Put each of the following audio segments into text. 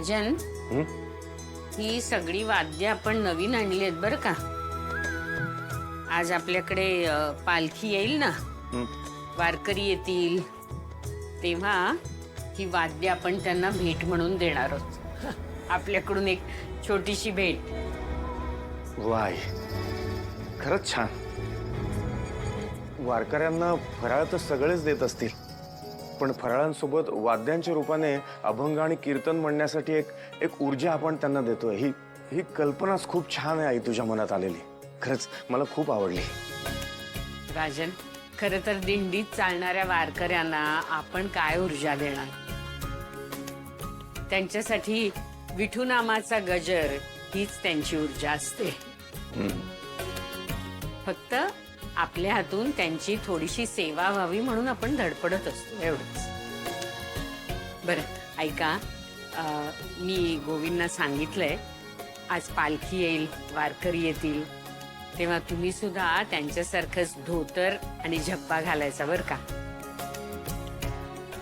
राजन, ही सगळी वाद्य आपण नवीन आणली आहेत बरं का. आज आपल्याकडे पालखी येईल ना, वारकरी येतील, तेव्हा ही वाद्य आपण त्यांना भेट म्हणून देणार आहोत. आपल्याकडून एक छोटीशी भेट. वाय, खरंच छान. वारकऱ्यांना फराळ तर सगळेच देत असतील, पण फराळांसोबत वाद्यांच्या रूपाने अभंग आणि कीर्तन म्हणण्यासाठी एक ऊर्जा आपण त्यांना देतोय. ही कल्पनाच खूप छान आहे आई, तुझ्या मनात आलेली. खरंच मला खूप आवडली. राजन, खरं तर दिंडीत चालणाऱ्या वारकऱ्यांना आपण काय ऊर्जा देणार? त्यांच्यासाठी विठू नामाचा गजर हीच त्यांची ऊर्जा असते. फक्त आपल्या हातून त्यांची थोडीशी सेवा व्हावी म्हणून आपण धडपडत असतो, एवढंच. बरं ऐका, मी गोविंदना सांगितलंय आज पालखी येईल, वारकरी येतील, तेव्हा तुम्ही सुद्धा त्यांच्यासारखंच धोतर आणि झप्पा घालायचा बरं का.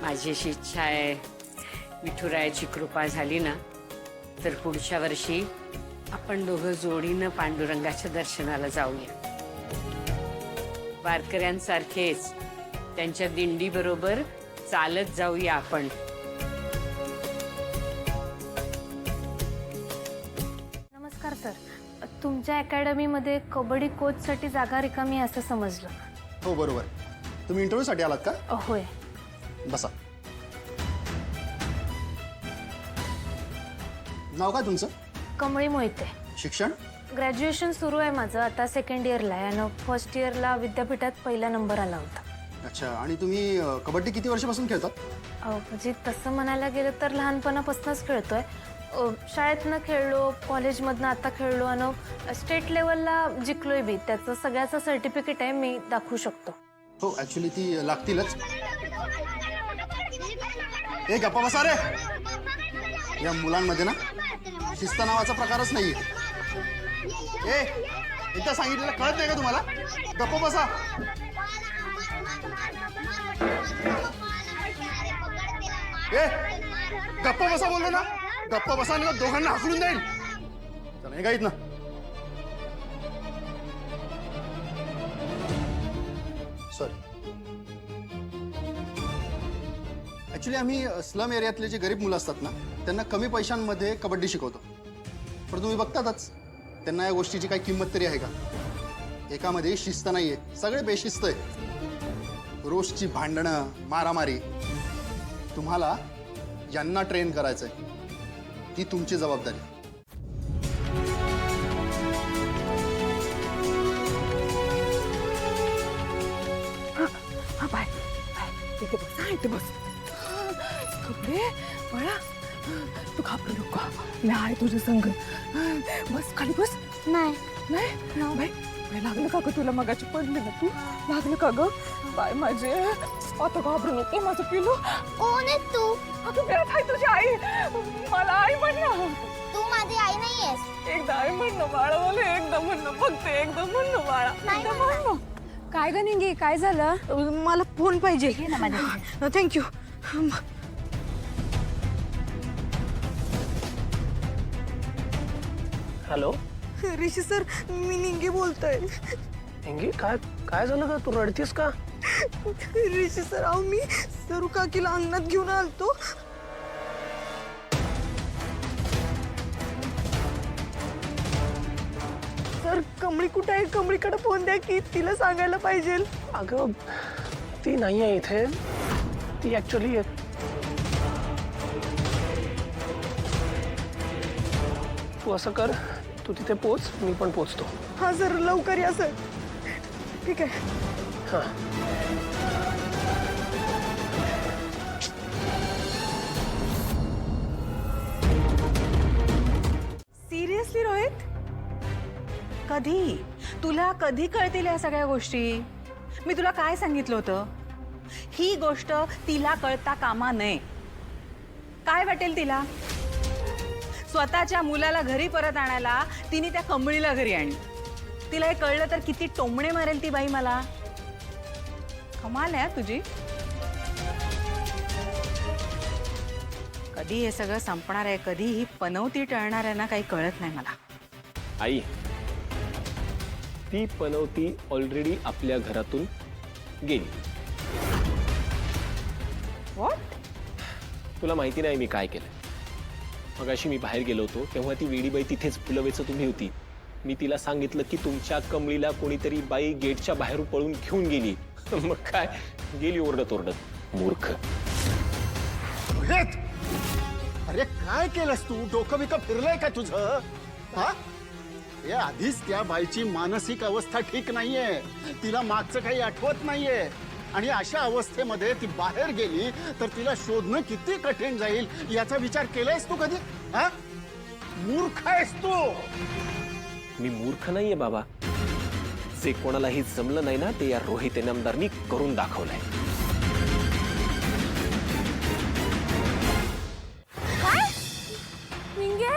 माझी अशी इच्छा आहे, विठुरायाची कृपा झाली ना तर पुढच्या वर्षी आपण दोघं जोडीनं पांडुरंगाच्या दर्शनाला जाऊया. वारकऱ्यांसारखेच त्यांच्या दिंडी बरोबर चालत जाऊया आपण. नमस्कार सर, तुमच्या अकॅडमीमध्ये कबड्डी कोचसाठी जागा रिकामी असं समजलं. हो बरोबर. तुम्ही इंटरव्ह्यूसाठी आलात का? होय. बसा. नाव काय तुमचं? कमळी मोहिते. शिक्षण? ग्रॅज्युएशन सुरू आहे माझं, आता सेकंड इयरला आहे आणि फर्स्ट इयरला विद्यापीठात पहिला नंबर आला होता. अच्छा. आणि तुम्ही कबड्डी किती वर्षापासून खेळतात? म्हणजे तसं म्हणायला गेलं तर लहानपणापासूनच खेळतोय. शाळेतनं खेळलो, कॉलेजमधनं आता खेळलो आणि स्टेट लेवलला जिंकलोय बी. त्याचं सगळ्याचं सर्टिफिकेट आहे, मी दाखवू शकतो. हो ॲक्च्युली ती लागतीलच. ए गप्पा बसा रे. या मुलांमध्ये ना शिस्त नावाचा प्रकारच नाहीये. ए एकदा सांगितलेलं कळत नाही का तुम्हाला? गप्पा बसा. ए गप्पा बसा बोललो ना. गप्पा बसा ना, दोघांना हाकलून जाईल. चला हे काहीत ना. सॉरी. ॲक्च्युली आम्ही स्लम एरियातले जे गरीब मुलं असतात ना त्यांना कमी पैशांमध्ये कबड्डी शिकवतो. पण तुम्ही बघतातच त्यांना या गोष्टीची काही किंमत तरी आहे का? एकामध्ये शिस्त नाहीये, सगळे बेशिस्त आहे. रोजची भांडणं, मारामारी. तुम्हाला यांना ट्रेन करायचंय, ती तुमची जबाबदारी. बाय इथे बस, इथे बस. कपडे बळा, तू घाबरू नको, मी आहे तुझ्या संग. बस खाली बस. नाही नाही बाय, बाय लागलं का ग तुला? मगाची पडली ना तू, लागलं का ग? बाय माझे, आता घाबरू नको माझं पिलू. कोण आहे तू? अगं मी आहे तुझी आई, मला आई म्हण ना. तू माझी आई नाहीयेस. एकदा आई म्हण ना बाळा, मला एकदा म्हण ना, फक्त एकदा म्हण ना बाळा. एकदा म्हण ना. काय ग निंगी, काय झालं? मला फोन पाहिजे. थँक्यू. हॅलो ऋषी सर, मी निंगी बोलतोय. इंगी, काय काय झालं का? तू रडतीस का? ऋषी सर, अहो मी सरू काकीला अंगणात घेऊन आलतो. सर कमळी कुठे आहे? कमळीकडे फोन द्या की, तिला सांगायला पाहिजे. अगं ती नाही आहे इथे. ती ऍक्च्युली तू असं कर, तू तिथे पोच, मी पण पोचतो. हा सर, लवकर या सर. ठीक आहे. हां. सिरियसली रोहित? कधी? तुला कधी कळतील या सगळ्या गोष्टी? मी तुला काय सांगितलं होतं? ही गोष्ट तिला कळता कामा नये. काय वाटेल तिला? स्वतःच्या मुलाला घरी परत आणायला तिने त्या कमळीला घरी आणली. तिला हे कळलं तर किती टोमणे मारेल ती बाई मला. कमाल आहे तुझी. कधी हे सगळं संपणार आहे, कधी ही पनवती टळणार आहे ना, काही कळत नाही मला. आई, ती पनवती ऑलरेडी आपल्या घरातून गेली. What? तुला माहिती नाही मी काय केलं. मगाशी मी बाहेर गेलो होतो तेव्हा ती वेडीबाई तिथेच फुलं वेचत उभी होती. मी तिला सांगितलं की तुमच्या कमळीला कोणीतरी बाई गेटच्या बाहेर पळून घेऊन गेली. मग काय, गेली ओरडत ओरडत. मूर्ख. रोहित, अरे काय केलंस तू? डोकं बिकं फिरलंय का तुझं? हा? हे आधीच त्या बाईची मानसिक अवस्था ठीक नाहीये. तिला मागचं काही आठवत नाहीये आणि अशा अवस्थेमध्ये ती बाहेर गेली तर तिला शोधणं किती कठीण जाईल याचा विचार केलायस तू कधी? हा? मूर्ख आहेस तू. मी मूर्ख नाहीये बाबा. जे कोणालाही जमलं नाही ना ते या रोहित इनामदारनी करून दाखवलंय. काय निंगे,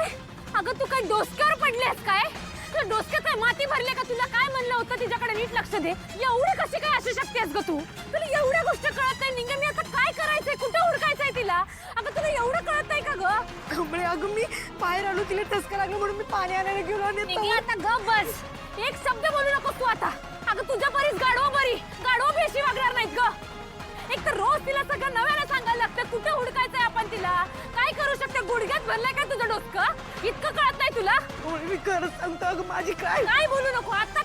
अगं तू काय डोसक्यावर पडलेस काय? तुला डोसक्यात काय माती भरले का? तुला काय म्हणलं होतं तिच्याकडे नीट लक्ष दे. एवढी कशी काय असू शकतेस ग तू? तुला एवढ्या गोष्टी कळत नाही निंगे. मी आता काय करायचंय, कुठे हुडकायचंय तिला? अगं तुला एवढं कळत नाही का ग? कमळे, अगं मी बाहेर आलो, तिला टसका लागलं म्हणून मी पाणी आणायला गेलो आणि निंगे आता गप बस. एक शब्द बोलू नकोस तू आता. अगं तुझ्या बरीच गाढव बरी, गाढव बेशी वागणार नाहीत ग. एक तर रोज तिला सगळं नव्याने सांगायला लागतं. कुठे हुडकायचंय आपण तिला? काय करू शकते? गुडघ्यात भरलंय काय तुझं डोसकं? इतकं कळत नाही तुला? मी खरंच सांगतो, अगं माझी काय काय बोलू नको आता.